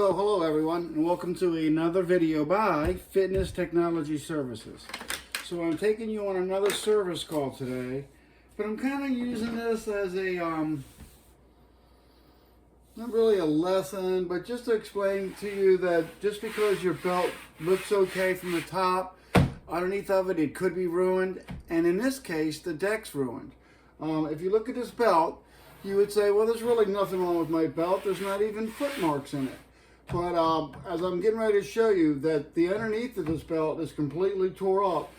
Hello everyone, and welcome to another video by Fitness Technology Services. So I'm taking you on another service call today, but I'm kind of using this as a, not really a lesson, but just to explain to you that just because your belt looks okay from the top, underneath of it, it could be ruined. And in this case, the deck's ruined. If you look at this belt, you would say, well, there's really nothing wrong with my belt. There's not even foot marks in it. But as I'm getting ready to show you that the underneath of this belt is completely tore up.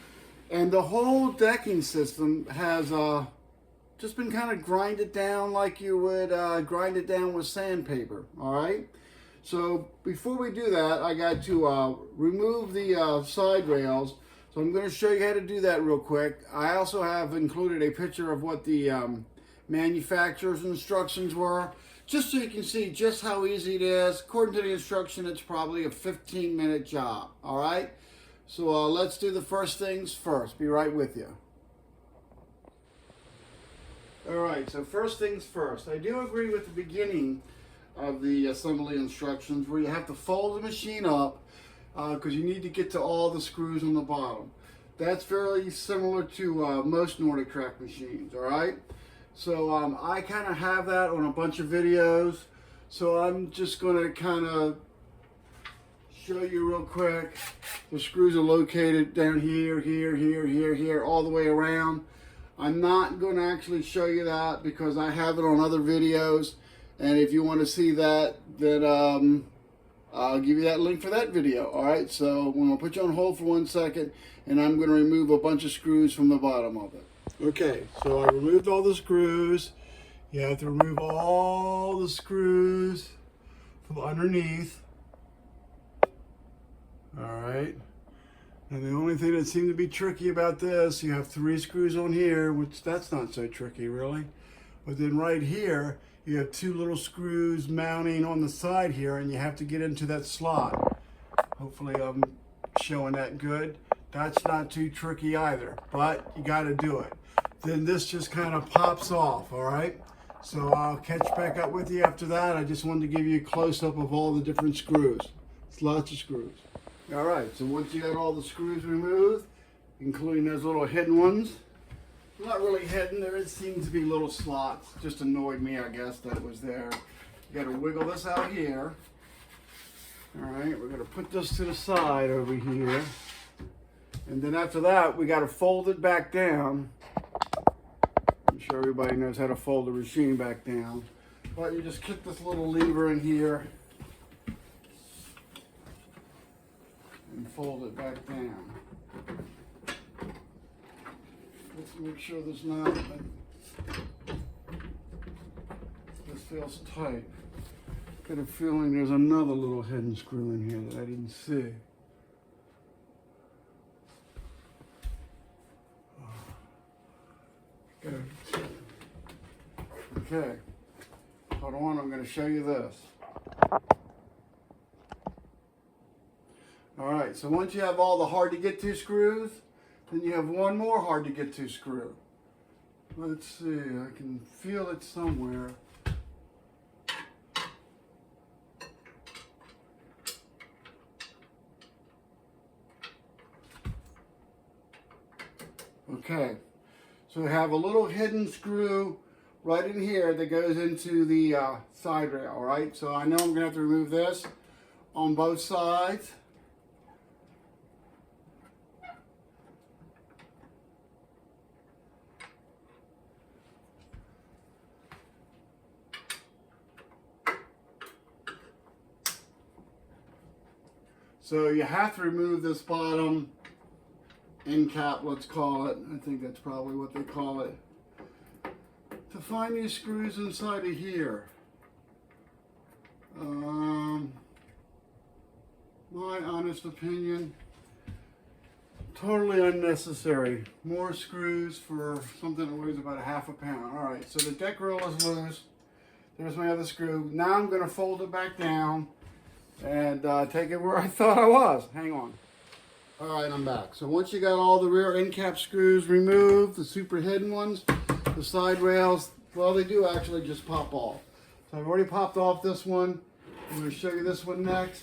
And the whole decking system has just been kind of grinded down like you would grind it down with sandpaper, all right? So before we do that, I got to remove the side rails. So I'm going to show you how to do that real quick. I also have included a picture of what the manufacturer's instructions were, just so you can see just how easy it is. According to the instruction, it's probably a 15-minute job, all right? So let's do the first things first. Be right with you. All right, so first things first. I do agree with the beginning of the assembly instructions where you have to fold the machine up because you need to get to all the screws on the bottom. That's very similar to most NordicTrack machines, all right? So I kind of have that on a bunch of videos. So I'm just going to kind of show you real quick. The screws are located down here, here, all the way around. I'm not going to actually show you that because I have it on other videos. And if you want to see that, then I'll give you that link for that video. All right, so I'm going to put you on hold for 1 second, and I'm going to remove a bunch of screws from the bottom of it. Okay, so I removed all the screws. You have to remove all the screws from underneath. All right. And the only thing that seemed to be tricky about this, you have 3 screws on here, which that's not so tricky really. But then right here, you have 2 little screws mounting on the side here, and you have to get into that slot. Hopefully I'm showing that good. That's not too tricky either, but you got to do it. Then this just kind of pops off, all right? So I'll catch back up with you after that. I just wanted to give you a close-up of all the different screws. It's lots of screws. All right, so once you got all the screws removed, including those little hidden ones, not really hidden, there seems to be little slots. Just annoyed me, I guess, that it was there. You got to wiggle this out here. All right, we're going to put this to the side over here. And then after that, we got to fold it back down. I'm sure everybody knows how to fold the machine back down. But you just kick this little lever in here and fold it back down. Let's make sure there's not, this feels tight. Got a feeling there's another little hidden screw in here that I didn't see. Okay, hold on, I'm going to show you this. All right, so once you have all the hard to get to screws, then you have one more hard to get to screw. Let's see, I can feel it somewhere. Okay, so we have a little hidden screw right in here that goes into the side rail, all right? So I know I'm gonna have to remove this on both sides. So you have to remove this bottom end cap, let's call it. I think that's probably what they call it. To find these screws inside of here. My honest opinion, totally unnecessary. More screws for something that weighs about ½ a pound. All right, so the deck rail is loose. There's my other screw. Now I'm going to fold it back down and take it where I thought I was. Hang on. All right, I'm back. So once you got all the rear end cap screws removed, the super hidden ones, the side rails, well, they do actually just pop off. So I've already popped off this one. I'm going to show you this one next.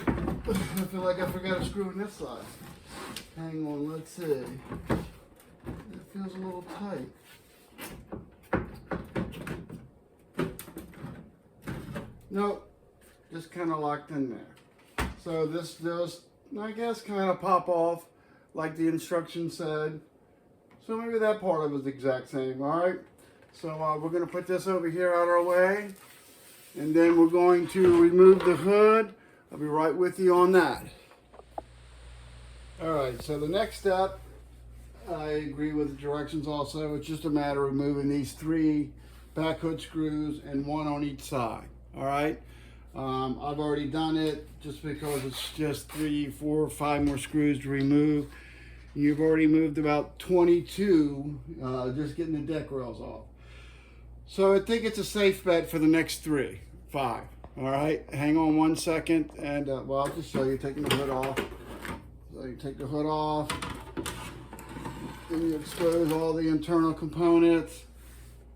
I feel like I forgot a screw in this side. Hang on, let's see. It feels a little tight. Nope, just kind of locked in there. So this does, I guess, kind of pop off like the instructions said. So maybe that part of it is the exact same, all right? So we're going to put this over here out our way, and then we're going to remove the hood. I'll be right with you on that. All right, so the next step, I agree with the directions also. It's just a matter of moving these 3 back hood screws and 1 on each side, all right? I've already done it just because it's just 3, 4, 5 more screws to remove. You've already moved about 22, just getting the deck rails off. So I think it's a safe bet for the next 3, 5. All right, hang on 1 second, and well, I'll just show you taking the hood off. So you take the hood off, and you expose all the internal components.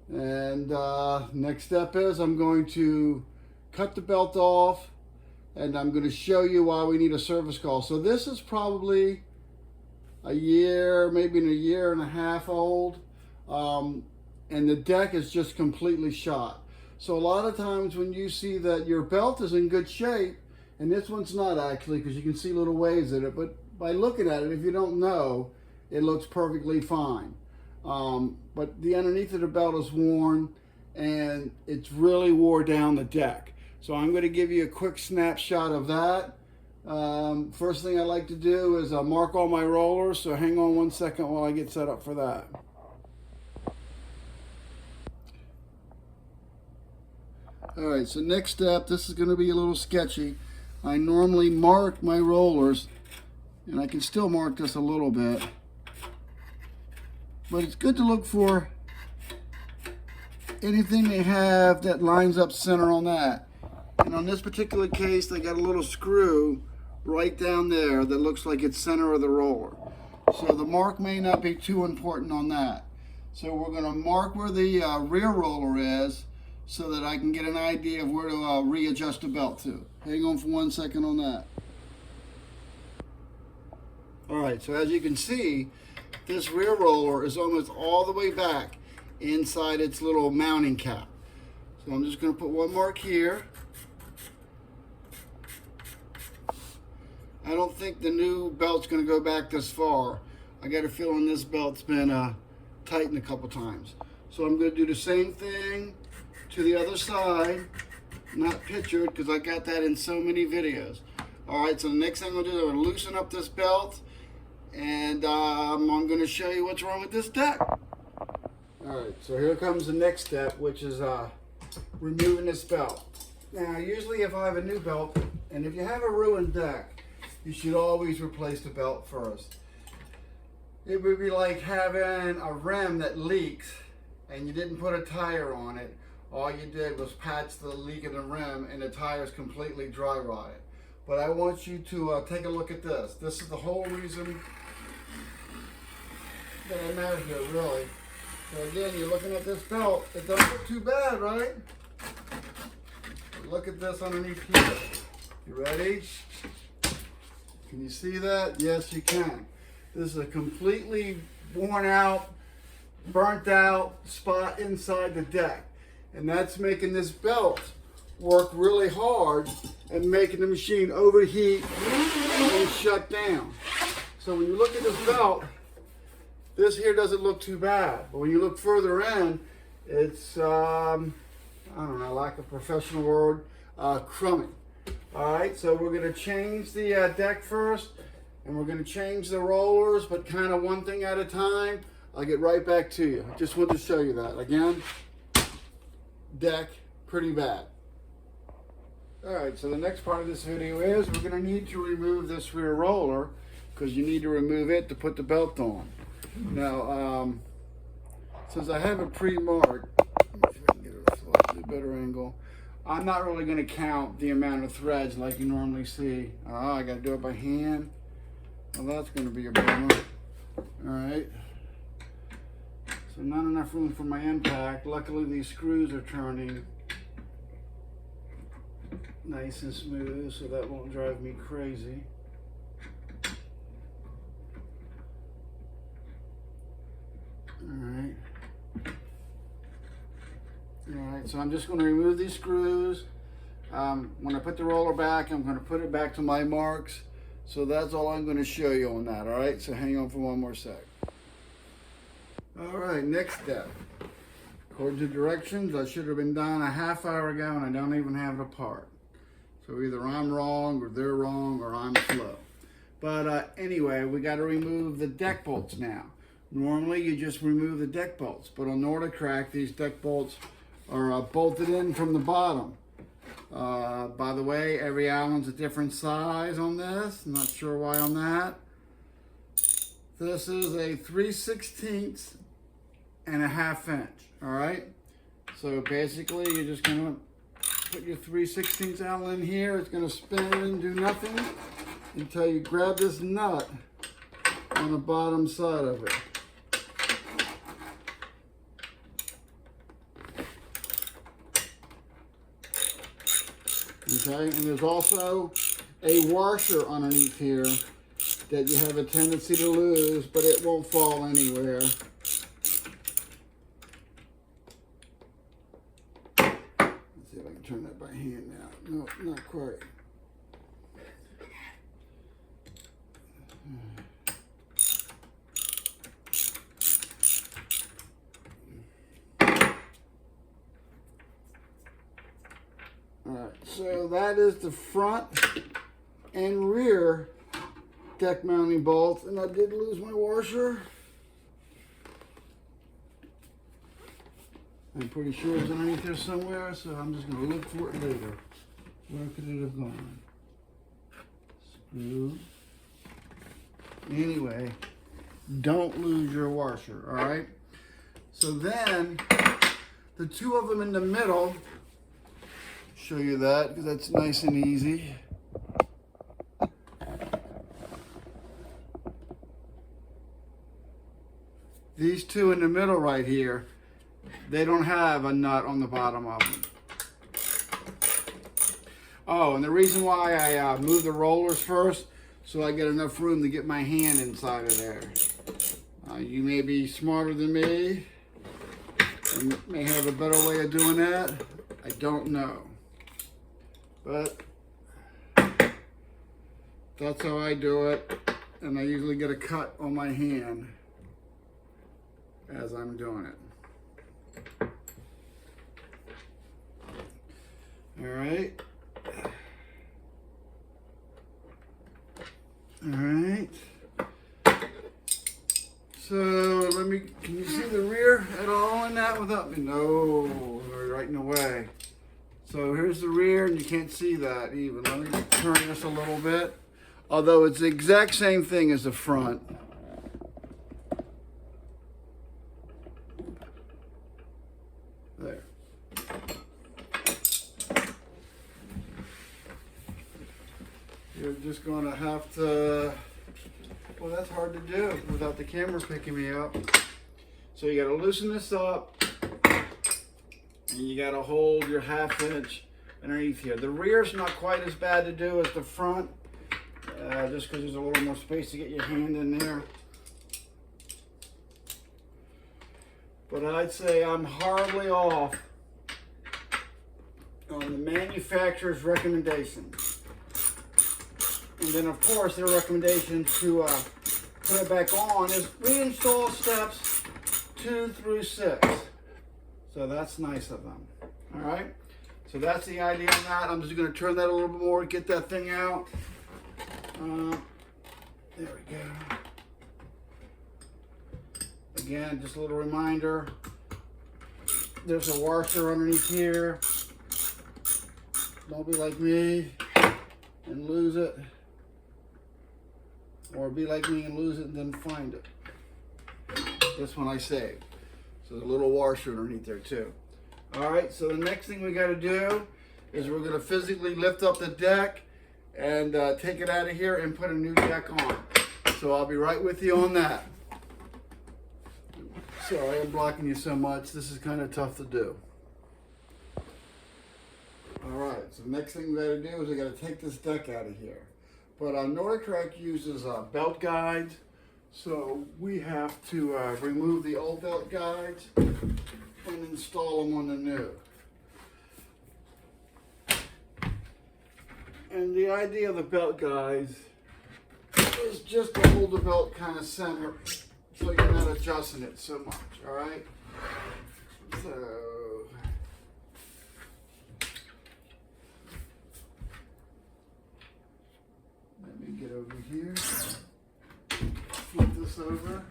And next step is I'm going to cut the belt off, and I'm going to show you why we need a service call. So this is probably a year, maybe in a year and a half old, and the deck is just completely shot. So a lot of times when you see that your belt is in good shape, and this one's not actually, because you can see little waves in it, but by looking at it, if you don't know, it looks perfectly fine. But the underneath of the belt is worn, and it's really wore down the deck. So I'm going to give you a quick snapshot of that. First thing I like to do is mark all my rollers, so hang on 1 second while I get set up for that. Alright, so next step, this is going to be a little sketchy. I normally mark my rollers, and I can still mark this a little bit. But it's good to look for anything they have that lines up center on that. And on this particular case, they got a little screw right down there that looks like it's center of the roller. So the mark may not be too important on that. So we're going to mark where the rear roller is so that I can get an idea of where to readjust the belt to. Hang on for 1 second on that. All right, so as you can see, this rear roller is almost all the way back inside its little mounting cap. So I'm just going to put one mark here. I don't think the new belt's going to go back this far. I got a feeling this belt's been tightened a couple times. So I'm going to do the same thing to the other side, not pictured because I got that in so many videos. All right, so the next thing I'm going to do is I'm going to loosen up this belt, and I'm going to show you what's wrong with this deck. All right, so here comes the next step, which is removing this belt. Now, usually if I have a new belt, and if you have a ruined deck, you should always replace the belt first. It would be like having a rim that leaks and you didn't put a tire on it. All you did was patch the leak in the rim and the tire is completely dry rotted. But I want you to take a look at this. This is the whole reason that I'm out here, really. So again, you're looking at this belt. It doesn't look too bad, right? But look at this underneath here. You ready? Can you see that? Yes, you can. This is a completely worn out, burnt out spot inside the deck. And that's making this belt work really hard and making the machine overheat and shut down. So when you look at this belt, this here doesn't look too bad. But when you look further in, it's, I don't know, lack of professional word, crummy. All right, so we're going to change the deck first, and we're going to change the rollers, but kind of one thing at a time. I'll get right back to you. I just wanted to show you that. Again, deck, pretty bad. All right, so the next part of this video is we're going to need to remove this rear roller because you need to remove it to put the belt on. Now, since I have it pre-marked, let me see if I can get a slightly better angle. I'm not really going to count the amount of threads like you normally see. I got to do it by hand. Well, that's going to be a bummer. All right. So not enough room for my impact. Luckily, these screws are turning nice and smooth so that won't drive me crazy. Alright. Alright, so I'm just going to remove these screws. When I put the roller back, I'm going to put it back to my marks. So that's all I'm going to show you on that, alright? So hang on for one more sec. Alright, next step. According to directions, I should have been done a half hour ago and I don't even have it apart. So either I'm wrong or they're wrong or I'm slow. But anyway, we got to remove the deck bolts now. Normally you just remove the deck bolts, but on NordicTrack these deck bolts are bolted in from the bottom. By the way, every Allen's a different size on this. I'm not sure why on that. This is a 3/16 and a ½ inch. All right. So basically, you're just gonna put your 3/16 Allen in here. It's gonna spin and do nothing until you grab this nut on the bottom side of it. Okay, and there's also a washer underneath here that you have a tendency to lose, but it won't fall anywhere. Let's see if I can turn that by hand now. No, not quite. Alright, so that is the front and rear deck mounting bolts, and I did lose my washer. I'm pretty sure it's underneath there somewhere, so I'm just going to look for it later. Where could it have gone? Screw. Anyway, don't lose your washer, alright? So then, the two of them in the middle, show you that because that's nice and easy. These two in the middle right here, they don't have a nut on the bottom of them. Oh, and the reason why I move the rollers first, so I get enough room to get my hand inside of there. You may be smarter than me and may have a better way of doing that. I don't know. But that's how I do it, and I usually get a cut on my hand as I'm doing it. All right. All right. So can you see the rear at all in that without me? No, they're right in the way. So here's the rear, and you can't see that even. Let me turn this a little bit. Although it's the exact same thing as the front. There. You're just going to have to, well, that's hard to do without the camera picking me up. So you got to loosen this up. And you got to hold your ½ inch underneath here. The rear's not quite as bad to do as the front, just because there's a little more space to get your hand in there. But I'd say I'm hardly off on the manufacturer's recommendations. And then, of course, their recommendation to put it back on is reinstall steps 2 through 6. So that's nice of them. All right. So that's the idea of that. I'm just going to turn that a little bit more, get that thing out. There we go. Again, just a little reminder. There's a washer underneath here. Don't be like me and lose it. Or be like me and lose it and then find it. This one I saved. So there's a little washer underneath there too. All right, so the next thing we got to do is we're going to physically lift up the deck and take it out of here and put a new deck on. So I'll be right with you on that. Sorry, I'm blocking you so much. This is kind of tough to do. All right, so the next thing we gotta do is we gotta take this deck out of here. But NordicTrack uses belt guides, so we have to remove the old belt guides and install them on the new. And the idea of the belt guides is just to hold the belt kind of center so you're not adjusting it so much, all right? So, let me get over here, flip this over.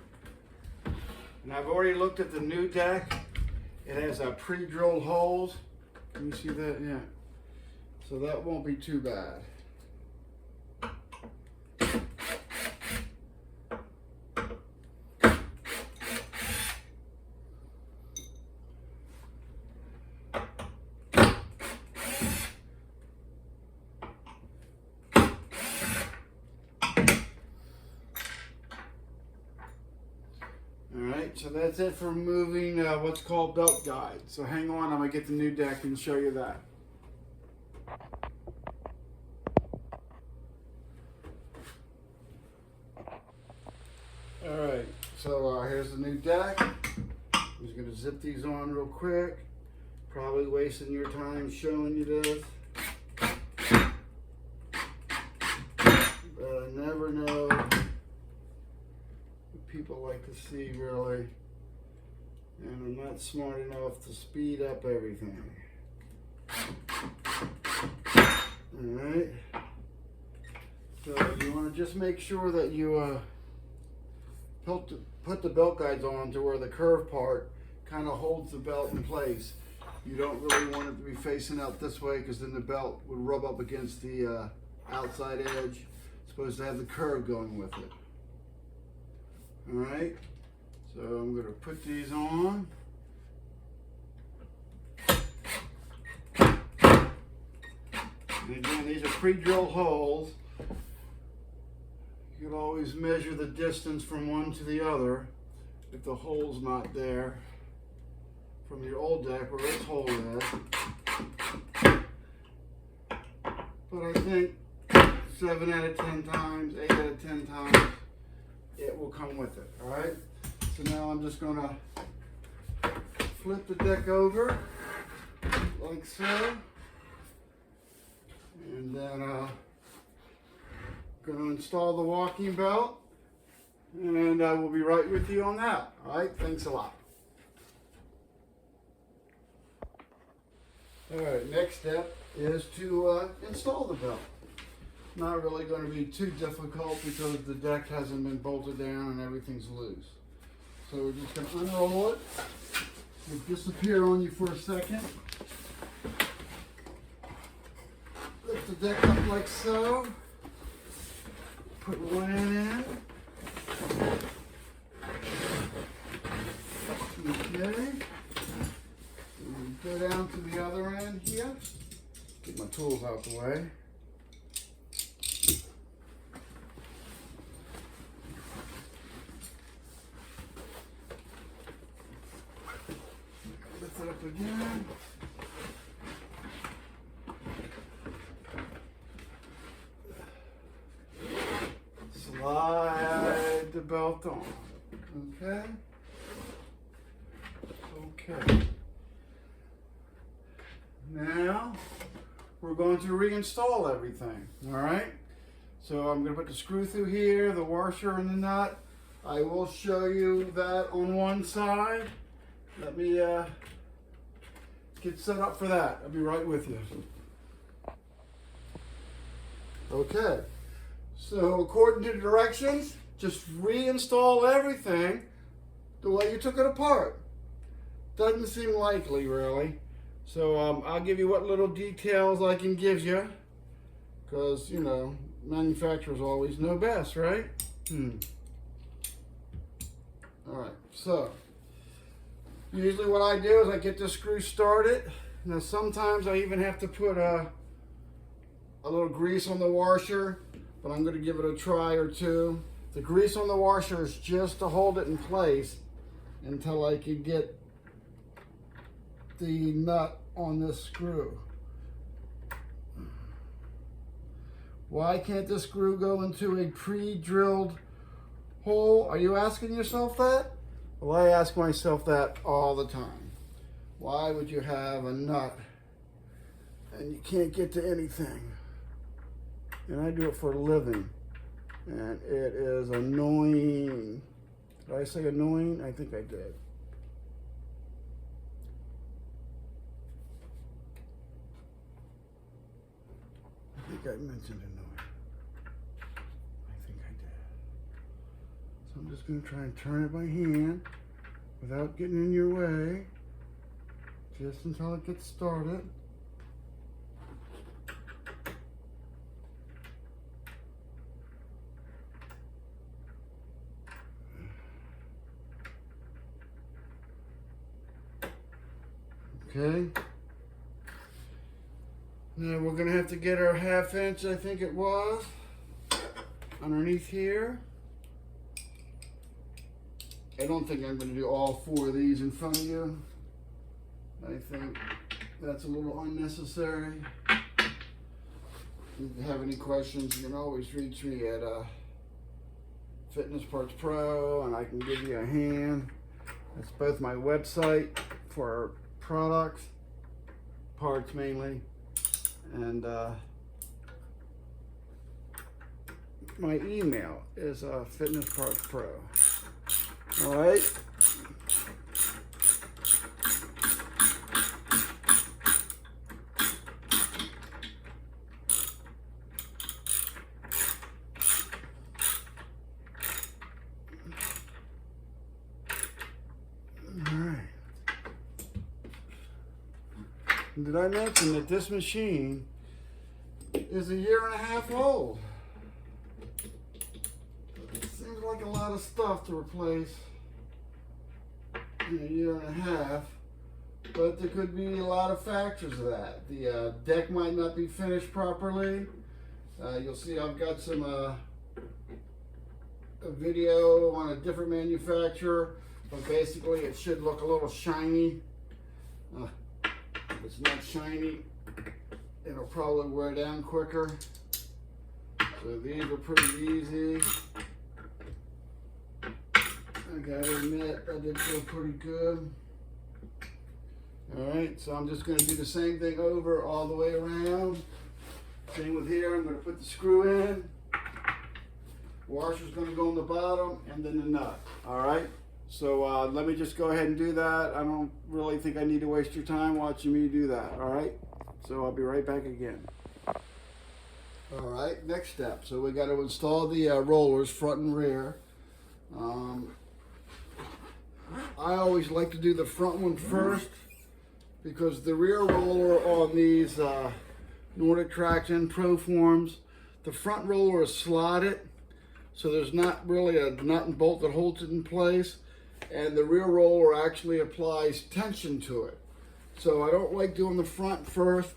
And I've already looked at the new deck. It has pre-drilled holes. Can you see that? Yeah. So that won't be too bad. Alright, so that's it for removing what's called belt guide. So hang on, I'm going to get the new deck and show you that. Alright, so here's the new deck. I'm just going to zip these on real quick. Probably wasting your time showing you this. But I never know what people like to see, really. And I'm not smart enough to speed up everything. Alright. So you want to just make sure that you put the belt guides on to where the curved part kind of holds the belt in place. You don't really want it to be facing out this way because then the belt would rub up against the outside edge. It's supposed to have the curve going with it. Alright, so I'm going to put these on. And again, these are pre-drilled holes. You can always measure the distance from one to the other if the hole's not there from your old deck where this hole is. But I think 7 out of 10 times, 8 out of 10 times, it will come with it, all right? So now I'm just gonna flip the deck over like so. And then gonna install the walking belt, and I will be right with you on that. All right, thanks a lot. All right, next step is to install the belt. Not really going to be too difficult because the deck hasn't been bolted down and everything's loose. So we're just going to unroll it. It'll disappear on you for a second. Lift the deck up like so. Put one end in. Okay. And go down to the other end here. Get my tools out the way. Lift it up again. Slide the belt on. Okay. Okay. Now we're going to reinstall everything. All right. So I'm going to put the screw through here, the washer and the nut. I will show you that on one side. Let me get set up for that. I'll be right with you. Okay. So according to the directions, just reinstall everything the way you took it apart. Doesn't seem likely, really. So I'll give you what little details I can give you, because, you know, manufacturers always know best, right? All right, so usually what I do is I get the screw started. Now sometimes I even have to put a little grease on the washer, but I'm going to give it a try or two. The grease on the washer is just to hold it in place until I can get the nut on this screw. Why can't this screw go into a pre-drilled hole? Are you asking yourself that? Well, I ask myself that all the time. Why would you have a nut and you can't get to anything? And I do it for a living, and it is annoying. Did I say annoying? I think I did. I think I mentioned annoying. I think I did. So I'm just going to try and turn it by hand without getting in your way, just until it gets started. Okay. Now we're going to have to get our 1/2 inch, I think it was, underneath here. I don't think I'm going to do all 4 of these in front of you. I think that's a little unnecessary. If you have any questions, you can always reach me at Fitness Parts Pro, and I can give you a hand. That's both my website for products, parts mainly, and my email is Fitness Parts Pro. All right. Did I mention that this machine is 1.5 years old? It seems like a lot of stuff to replace in 1.5 years, but there could be a lot of factors of that. The deck might not be finished properly. You'll see I've got some a video on a different manufacturer, but basically it should look a little shiny. If it's not shiny, it'll probably wear down quicker. So these are pretty easy. I gotta admit, I did feel pretty good. All right, so I'm just gonna do the same thing over all the way around. Same with here, I'm gonna put the screw in. Washer's gonna go on the bottom, and then the nut, all right? So let me just go ahead and do that. I don't really think I need to waste your time watching me do that, all right? So I'll be right back again. All right, next step. So we got to install the rollers, front and rear. I always like to do the front one first because the rear roller on these NordicTrack and Pro forms, the front roller is slotted, so there's not really a nut and bolt that holds it in place. And the rear roller actually applies tension to it. So I don't like doing the front first.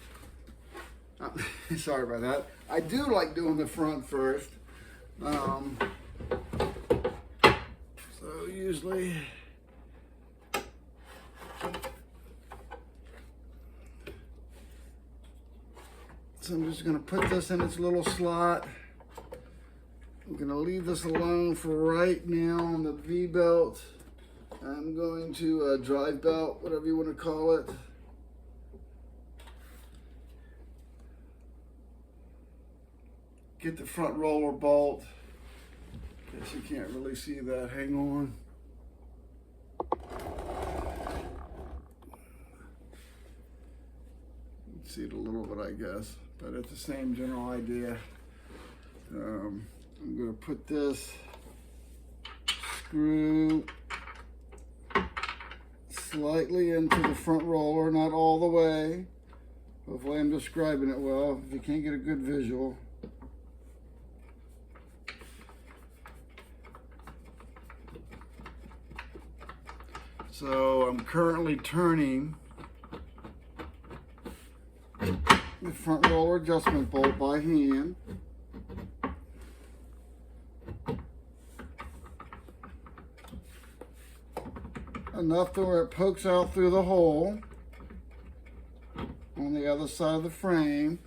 Sorry about that. I do like doing the front first. So usually, so I'm just gonna put this in its little slot. I'm gonna leave this alone for right now on the V-belt. I'm going to drive belt, whatever you want to call it. Get the front roller bolt. Guess you can't really see that. Hang on. You can see it a little bit, I guess, but it's the same general idea. I'm going to put this screw slightly into the front roller, not all the way. Hopefully I'm describing it well. If you can't get a good visual. So I'm currently turning the front roller adjustment bolt by hand. Enough to where it pokes out through the hole on the other side of the frame.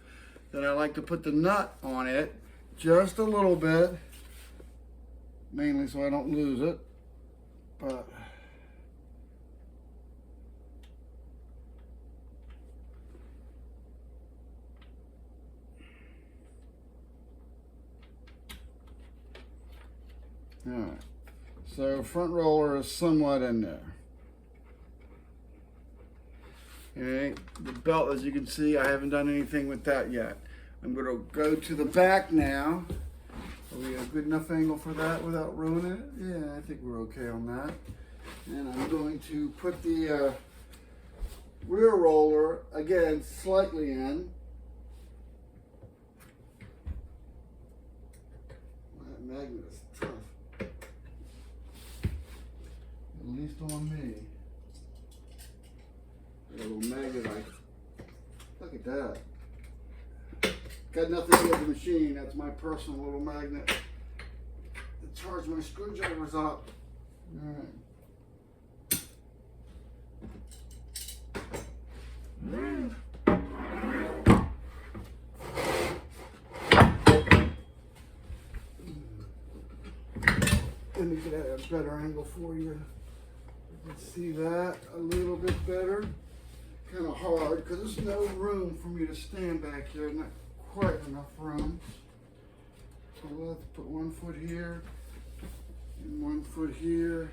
then I like to put the nut on it just a little bit, mainly so I don't lose it. But all right, so front roller is somewhat in there. Okay, the belt, as you can see, I haven't done anything with that yet. I'm going to go to the back now. Are we a good enough angle for that without ruining it? Yeah, I think we're okay on that. And I'm going to put the rear roller, again, slightly in. That magnet is tough. At least on me. A little magnet, look at that. Got nothing to do with the machine. That's my personal little magnet to charge my screwdrivers up. All right. Let me get a better angle for you. You can see that a little bit better. Kind of hard because there's no room for me to stand back here. Not quite enough room. So we'll have to put 1 foot here and 1 foot here.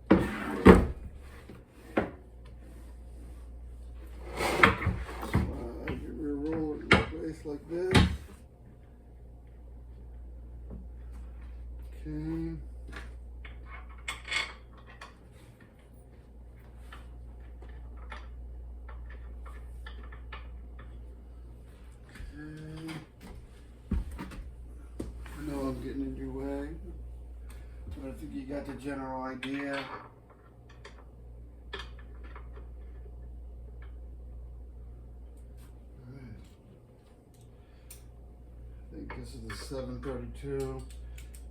Slide your rear roller in place like this. Okay. I know I'm getting in your way, but I think you got the general idea. Right. I think this is the 732.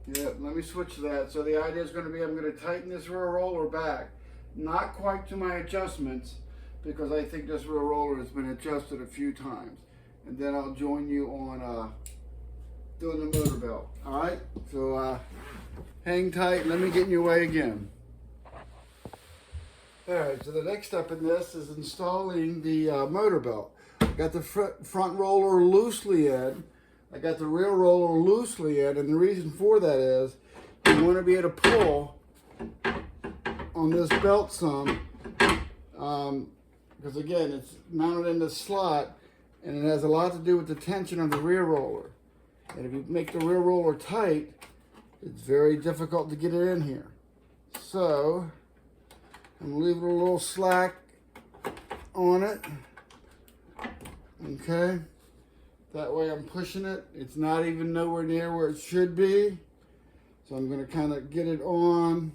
Yeah, let me switch to that. So the idea is going to be I'm going to tighten this rear roller back, not quite to my adjustments, because I think this rear roller has been adjusted a few times. And then I'll join you on doing the motor belt. All right, so hang tight. Let me get in your way again. All right, so the next step in this is installing the motor belt. I got the front roller loosely in. I got the rear roller loosely in, and the reason for that is you want to be able to pull on this belt some, because again, it's mounted in the slot, and it has a lot to do with the tension of the rear roller. And if you make the rear roller tight, it's very difficult to get it in here. So I'm gonna leave it a little slack on it. Okay. That way I'm pushing it. It's not even nowhere near where it should be. So I'm gonna kind of get it on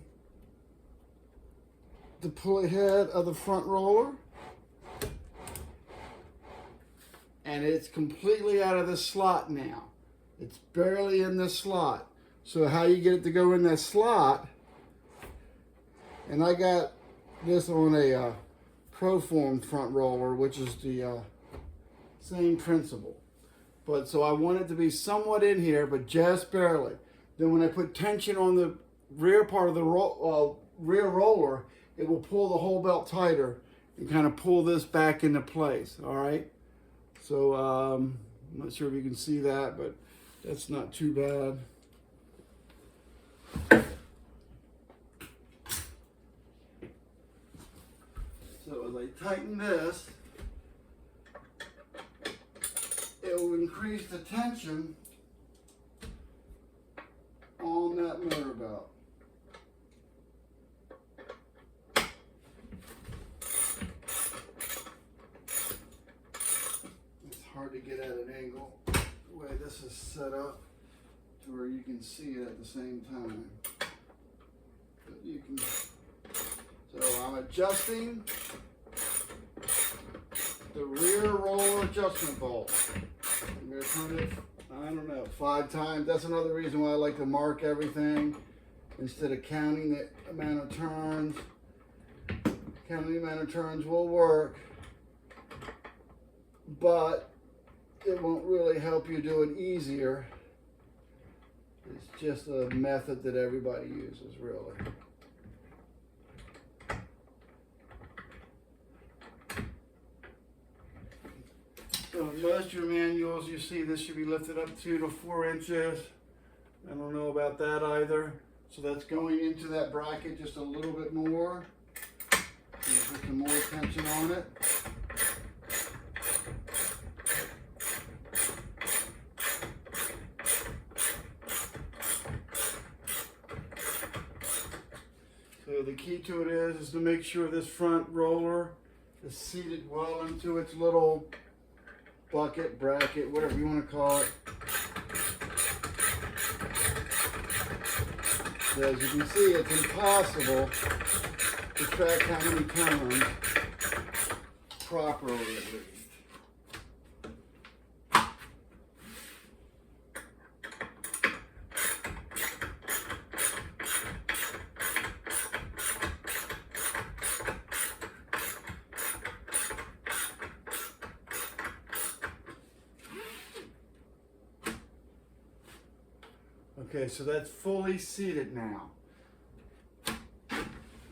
the pulley head of the front roller. And it's completely out of the slot now. It's barely in the slot. So how you get it to go in that slot, and I got this on a Proform front roller, which is the same principle. But so I want it to be somewhat in here, but just barely. Then when I put tension on the rear part of the rear roller, it will pull the whole belt tighter and kind of pull this back into place, all right? So I'm not sure if you can see that, but that's not too bad. So as I tighten this, it will increase the tension on that motor belt. It's hard to get at an angle the way this is set up to where you can see it at the same time. But you can. So I'm adjusting the rear roller adjustment bolt. I'm going to turn it, I don't know, 5 times. That's another reason why I like to mark everything instead of counting the amount of turns. Counting the amount of turns will work, but it won't really help you do it easier. It's just a method that everybody uses, really. So in most of your manuals, you see this should be lifted up 2 to 4 inches. I don't know about that either. So that's going into that bracket just a little bit more. Put some more tension on it. So the key to it is to make sure this front roller is seated well into its little bucket, bracket, whatever you want to call it. So as you can see, it's impossible to track how many turns properly, at least. Okay, so that's fully seated now.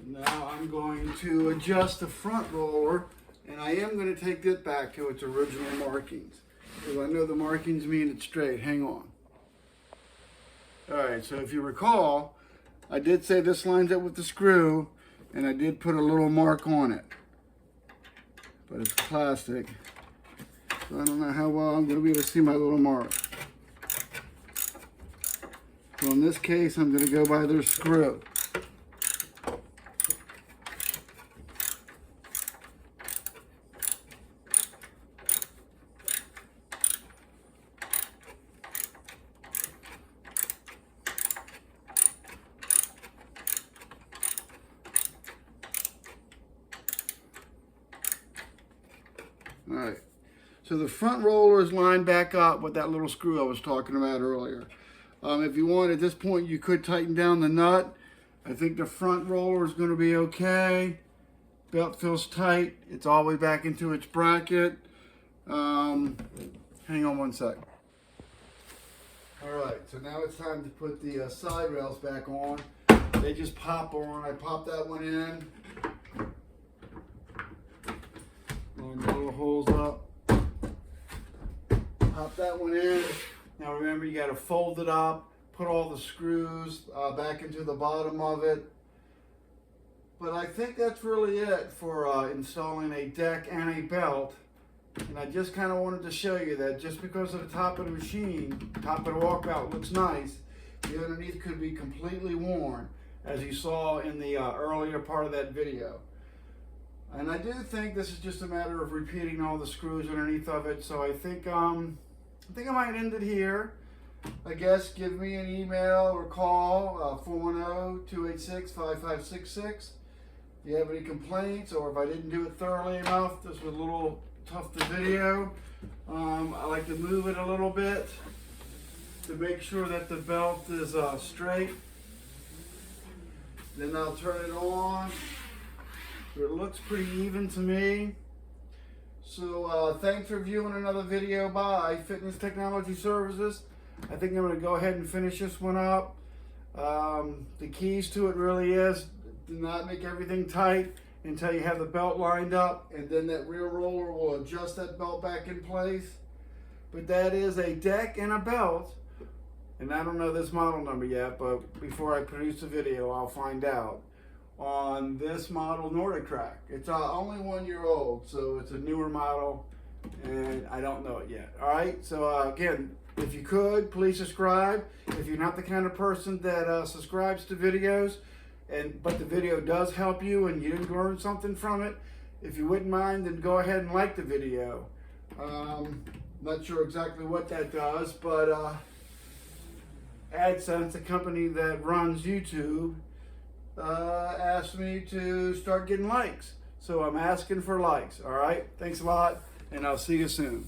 Now I'm going to adjust the front roller, and I am going to take it back to its original markings, because I know the markings mean it's straight. Hang on. All right, so if you recall, I did say this lines up with the screw, and I did put a little mark on it, but it's plastic, so I don't know how well I'm going to be able to see my little mark. So in this case, I'm going to go by their screw. All right, so the front roller is lined back up with that little screw I was talking about earlier. If you want, at this point, you could tighten down the nut. I think the front roller is going to be okay. Belt feels tight. It's all the way back into its bracket. Hang on one sec. All right, so now it's time to put the side rails back on. They just pop on. I pop that one in. Line the little holes up. Pop that one in. Now remember, you got to fold it up, put all the screws back into the bottom of it. But I think that's really it for installing a deck and a belt. And I just kind of wanted to show you that just because of the top of the machine, top of the walkout looks nice, the underneath could be completely worn, as you saw in the earlier part of that video. And I do think this is just a matter of repeating all the screws underneath of it. So I think I might end it here. I guess give me an email or call 410-286-5566 if you have any complaints, or if I didn't do it thoroughly enough. This was a little tough to video. I like to move it a little bit to make sure that the belt is straight. Then I'll turn it on. It looks pretty even to me. So thanks for viewing another video by Fitness Technology Services. I think I'm going to go ahead and finish this one up. The keys to it really is do not make everything tight until you have the belt lined up, and then that rear roller will adjust that belt back in place. But that is a deck and a belt, and I don't know this model number yet, but before I produce the video I'll find out, on this model NordicTrack. It's only 1 year old, so it's a newer model, and I don't know it yet. All right, so again, if you could, please subscribe. If you're not the kind of person that subscribes to videos, but the video does help you and you didn't learn something from it, if you wouldn't mind, then go ahead and like the video. Not sure exactly what that does, but AdSense, the company that runs YouTube, asked me to start getting likes. So I'm asking for likes. All right, thanks a lot, and I'll see you soon.